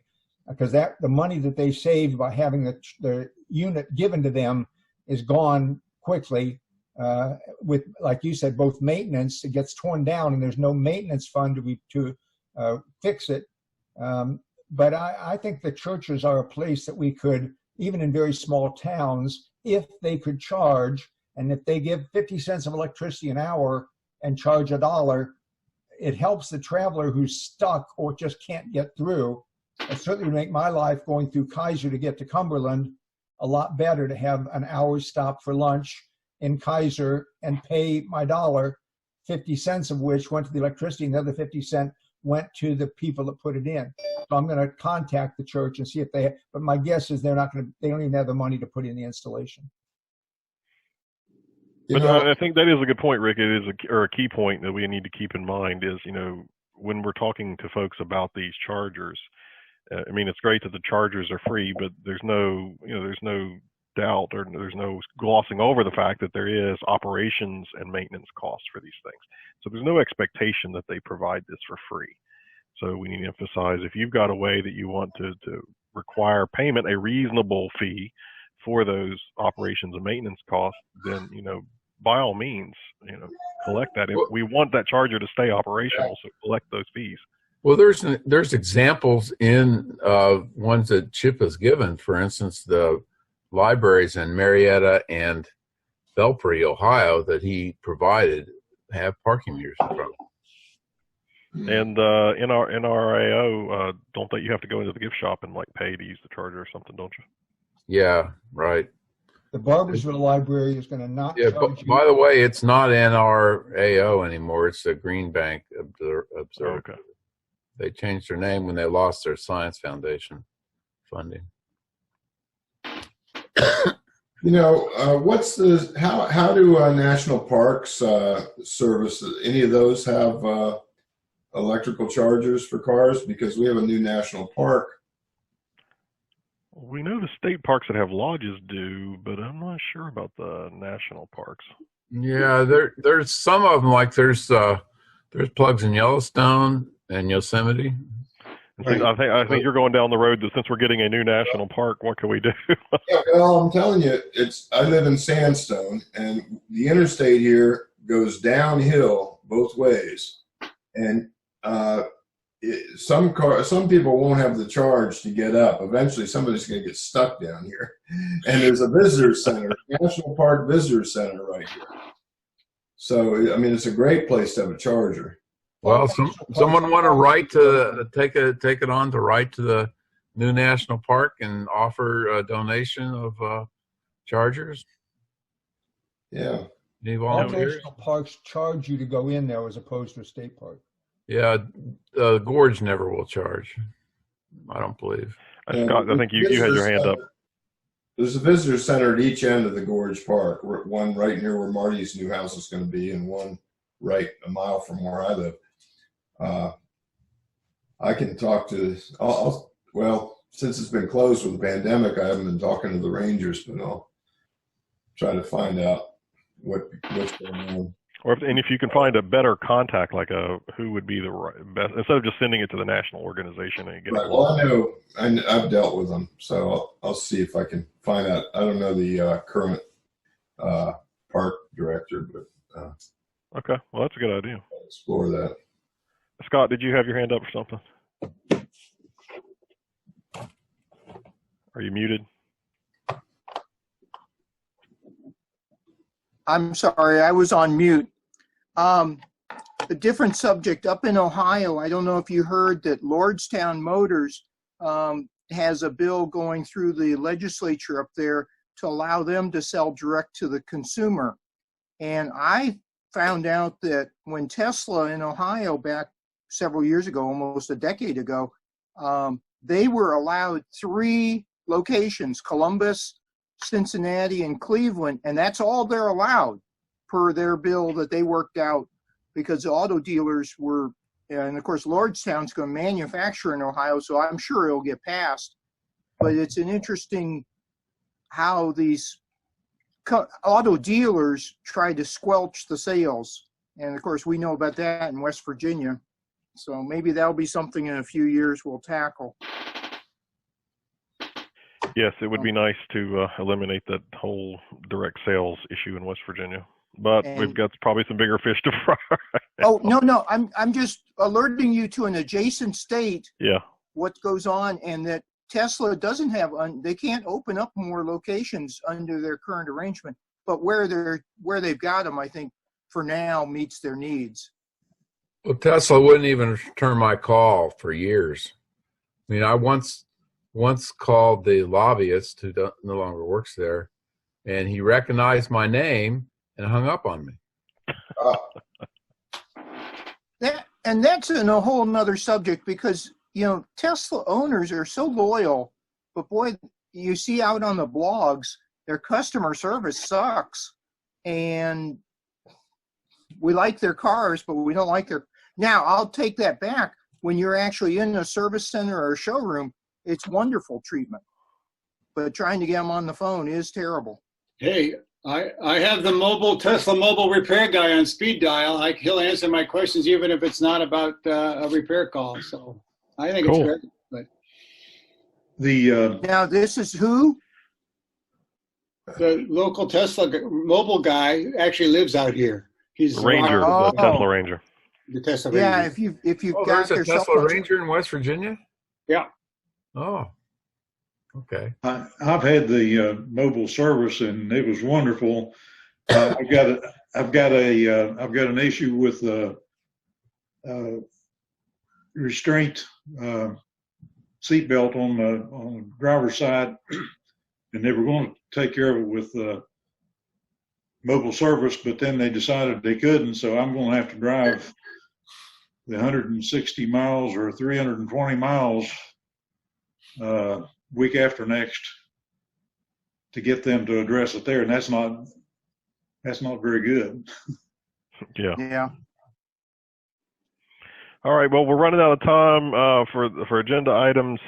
because the money that they saved by having the unit given to them is gone quickly. With, like you said, both maintenance, it gets torn down, and there's no maintenance fund to fix it. But I think the churches are a place that we could, even in very small towns, if they could charge. And if they give 50 cents of electricity an hour and charge $1, it helps the traveler who's stuck or just can't get through. It certainly would make my life going through Kaiser to get to Cumberland a lot better, to have an hour's stop for lunch in Kaiser and pay my $1, 50 cents of which went to the electricity, and the other 50 cents went to the people that put it in. So I'm going to contact the church and see if but my guess is they don't even have the money to put in the installation. But I think that is a good point, Rick. It is a key point that we need to keep in mind is, when we're talking to folks about these chargers, it's great that the chargers are free, but there's no doubt, or there's no glossing over the fact that there is operations and maintenance costs for these things. So there's no expectation that they provide this for free. So we need to emphasize, if you've got a way that you want to require payment, a reasonable fee for those operations and maintenance costs, then, by all means, collect that. If we want that charger to stay operational, so collect those fees. Well, there's examples in ones that Chip has given. For instance, the libraries in Marietta and Belpre, Ohio, that he provided have parking meters in front of them. And in our AO, don't you have to go into the gift shop and pay to use the charger or something, don't you? Yeah, right. The Barbersville Library is going to not charge you. By the way, it's not in our AO anymore. It's the Green Bank Observatory. Okay. They changed their name when they lost their Science Foundation funding. How do national parks service? Any of those have electrical chargers for cars? Because we have a new national park. We know the state parks that have lodges do, but I'm not sure about the national parks. Yeah, there's some of them, there's plugs in Yellowstone and Yosemite. Right. I think you're going down the road that since we're getting a new national park, what can we do? Yeah, well, I'm telling you, I live in Sandstone, and the interstate here goes downhill both ways, and some people won't have the charge to get up. Eventually, somebody's going to get stuck down here, and there's a visitor center, National Park Visitor Center right here. So, it's a great place to have a charger. Well, someone want to write to take it on to write to the new national park and offer a donation of chargers. Yeah. Any All volunteers? national parks charge you to go in there as opposed to a state park. Yeah, Gorge never will charge. I don't believe. Scott, I think you had your hand up. There's a visitor center at each end of the Gorge Park. One right near where Marty's new house is going to be, and one right a mile from where I live. I can talk to. Well, since it's been closed with the pandemic, I haven't been talking to the rangers, but I'll try to find out what's going on. Or if you can find a better contact, like who would be the best, instead of just sending it to the national organization and get Right. Well, I know I've dealt with them, so I'll see if I can find out. I don't know the current park director, but okay. Well, that's a good idea. I'll explore that. Scott, did you have your hand up for something? Are you muted? I'm sorry, I was on mute. A different subject. Up in Ohio, I don't know if you heard that Lordstown Motors has a bill going through the legislature up there to allow them to sell direct to the consumer. And I found out that when Tesla in Ohio back several years ago, almost a decade ago, they were allowed 3 locations, Columbus, Cincinnati, and Cleveland, and that's all they're allowed per their bill that they worked out, because the auto dealers were, and of course Lordstown's going to manufacture in Ohio, so I'm sure it'll get passed. But it's an interesting how these auto dealers try to squelch the sales, and of course we know about that in West Virginia. So maybe that'll be something in a few years we'll tackle. Yes, it would be nice to eliminate that whole direct sales issue in West Virginia, but we've got probably some bigger fish to fry. Oh, no, I'm just alerting you to an adjacent state. Yeah. What goes on, and that Tesla doesn't have, they can't open up more locations under their current arrangement, but where they've got them, I think for now meets their needs. Well, Tesla wouldn't even return my call for years. I mean, I once called the lobbyist who no longer works there, and he recognized my name and hung up on me. That's in a whole nother subject, because Tesla owners are so loyal, but boy, you see out on the blogs, their customer service sucks, and we like their cars, but we don't like their. Now, I'll take that back. When you're actually in a service center or a showroom, it's wonderful treatment, but trying to get them on the phone is terrible. Hey, I have the Tesla mobile repair guy on speed dial. He'll answer my questions even if it's not about a repair call. So I think Cool. it's great. But Now, this is who? the local Tesla mobile guy actually lives out here. He's The Ranger, the Tesla Ranger. The Tesla Yeah, Ranger. if you've got There's a their cell Tesla phone. Ranger in West Virginia? Yeah. Oh, okay. I've had the mobile service, and it was wonderful. I've got an issue with the restraint seatbelt on the driver's side, and they were going to take care of it with mobile service, but then they decided they couldn't, so I'm going to have to drive the 160 miles or 320 miles week after next to get them to address it there, and that's not very good. Yeah. All right. Well, we're running out of time for agenda items.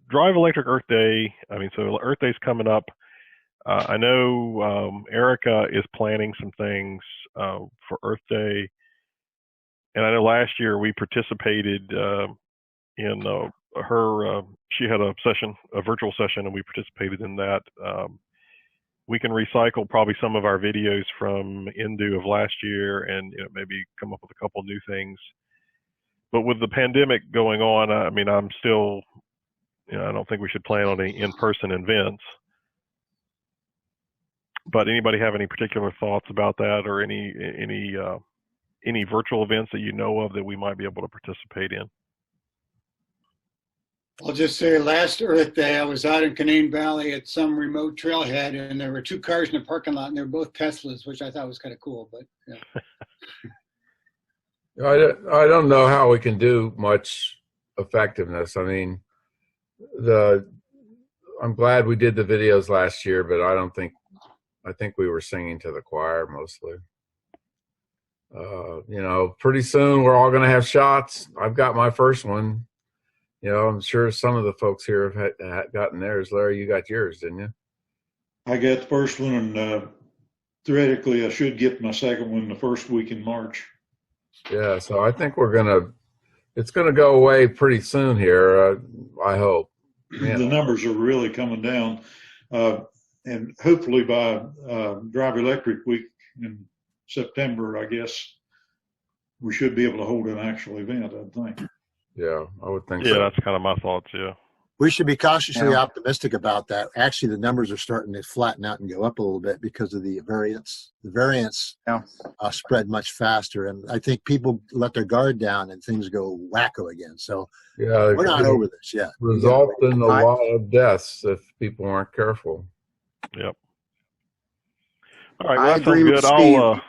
Drive Electric Earth Day. I mean, so Earth Day's coming up. I know Erica is planning some things for Earth Day, and I know last year we participated in her. She had a virtual session, and we participated in that. We can recycle probably some of our videos from Indu of last year, and maybe come up with a couple new things. But with the pandemic going on, I mean, I'm still, I don't think we should plan on any in-person events. But anybody have any particular thoughts about that, or any virtual events that you know of that we might be able to participate in? I'll just say last Earth Day, I was out in Canaan Valley at some remote trailhead, and there were two cars in the parking lot, and they were both Teslas, which I thought was kind of cool. But yeah. I don't know how we can do much effectiveness. I mean, I'm glad we did the videos last year, but I think we were singing to the choir mostly. You know, pretty soon we're all going to have shots. I've got my first one. You know, I'm sure some of the folks here have gotten theirs. Larry, you got yours, didn't you? I got the first one, and theoretically, I should get my second one the first week in March. Yeah, so I think it's gonna go away pretty soon here. I hope. Yeah. The numbers are really coming down, and hopefully by Drive Electric Week in September, I guess we should be able to hold an actual event, I think. Yeah, I would think Yeah, so. that's kind of my thoughts. Yeah. We should be cautiously optimistic about that. Actually, the numbers are starting to flatten out and go up a little bit because of the variants. The variants spread much faster, and I think people let their guard down and things go wacko again. So Yeah, we're not over this yet. Result in a lot of deaths if people aren't careful. Yep. All right, well, I that agree sounds with good. Steve.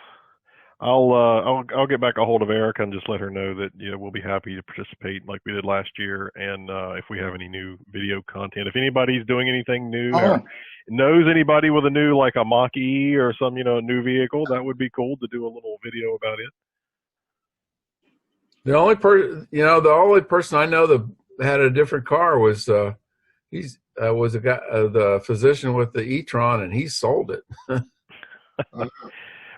I'll get back a hold of Erica and just let her know that we'll be happy to participate like we did last year, and if we have any new video content, if anybody's doing anything new, or knows anybody with a new like a Mach-E or some new vehicle, that would be cool to do a little video about it. The only person I know that had a different car was was a guy, the physician with the e-tron, and he sold it.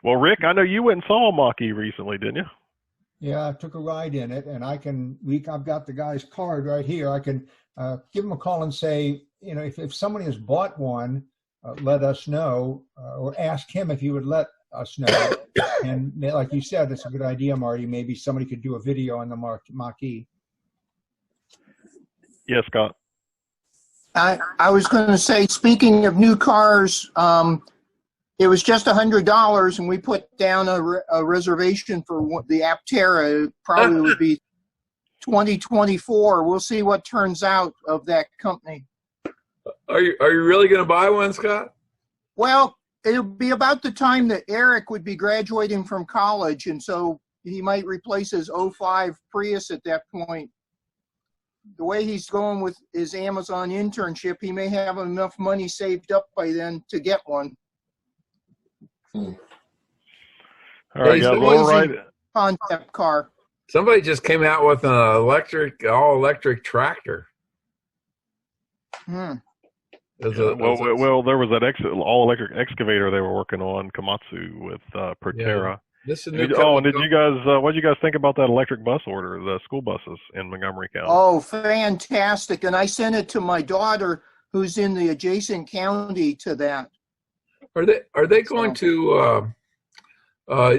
Well, Rick, I know you went and saw a Mach-E recently, didn't you? Yeah, I took a ride in it, and I've got the guy's card right here. I can give him a call and say, if somebody has bought one, let us know, or ask him if he would let us know. And like you said, it's a good idea, Marty. Maybe somebody could do a video on the Mach-E. Yes, Scott. I was going to say, speaking of new cars, it was just $100, and we put down a reservation for the Aptera. It probably would be 2024. We'll see what turns out of that company. Are you really going to buy one, Scott? Well, it'll be about the time that Eric would be graduating from college, and so he might replace his 05 Prius at that point. The way he's going with his Amazon internship, he may have enough money saved up by then to get one. All right, guys. Well, right. Concept car. Somebody just came out with an all-electric tractor. Well, there was that all-electric excavator they were working on, Komatsu, with Proterra. Yeah. And did you guys? What did you guys think about that electric bus order, the school buses in Montgomery County? Oh, fantastic! And I sent it to my daughter, who's in the adjacent county to that. Are they going to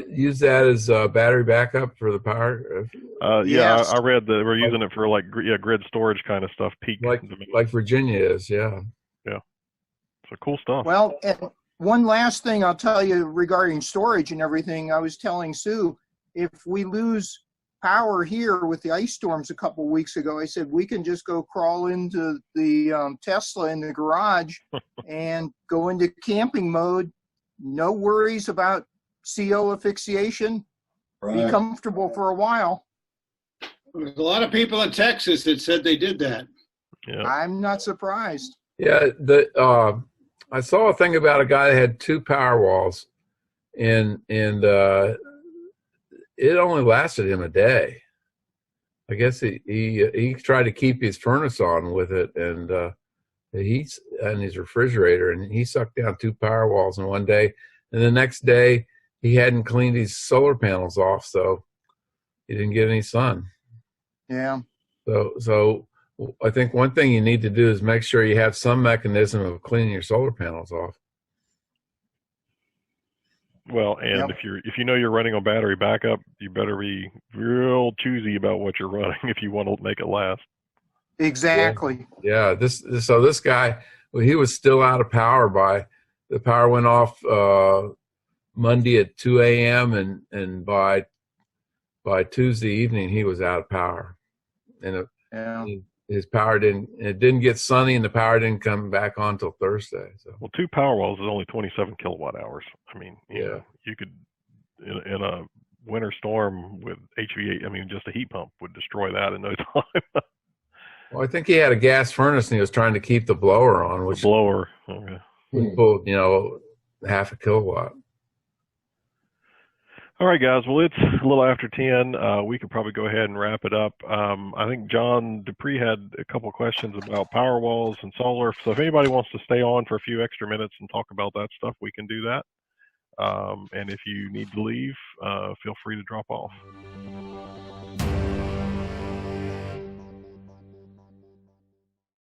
use that as battery backup for the power? Yeah, Yes. I read that we're using it for like grid storage kind of stuff. Peak, like Virginia is, yeah. So cool stuff. Well, and one last thing I'll tell you regarding storage and everything. I was telling Sue, if we lose power here with the ice storms a couple weeks ago, I said we can just go crawl into the Tesla in the garage and go into camping mode. No worries about CO asphyxiation. Be comfortable for a while. There's a lot of people in Texas that said they did that. Yeah. I'm not surprised. Yeah, I saw a thing about a guy that had 2 power walls, and it only lasted him a day. I guess he tried to keep his furnace on with it, and his refrigerator, and he sucked down 2 power walls in one day. And the next day, he hadn't cleaned his solar panels off, so he didn't get any sun. Yeah. So I think one thing you need to do is make sure you have some mechanism of cleaning your solar panels off. Well, and if you're running on battery backup, you better be real choosy about what you're running if you want to make it last. Exactly. Yeah. This guy, he was still out of power the power went off Monday at 2 a.m. and by Tuesday evening he was out of power, and his power it didn't get sunny, and the power didn't come back on till Thursday. So Well, 2 Powerwalls is only 27 kilowatt hours. I mean, you Yeah. know, you could in a winter storm with HVAC. I mean, just a heat pump would destroy that in no time. well, I think he had a gas furnace, and he was trying to keep the blower on, The which blower. Okay. pulled, you know, half a kilowatt. All right, guys. Well, it's a little after 10. We could probably go ahead and wrap it up. I think John Dupree had a couple of questions about Powerwalls and solar. So if anybody wants to stay on for a few extra minutes and talk about that stuff, we can do that. And if you need to leave, feel free to drop off.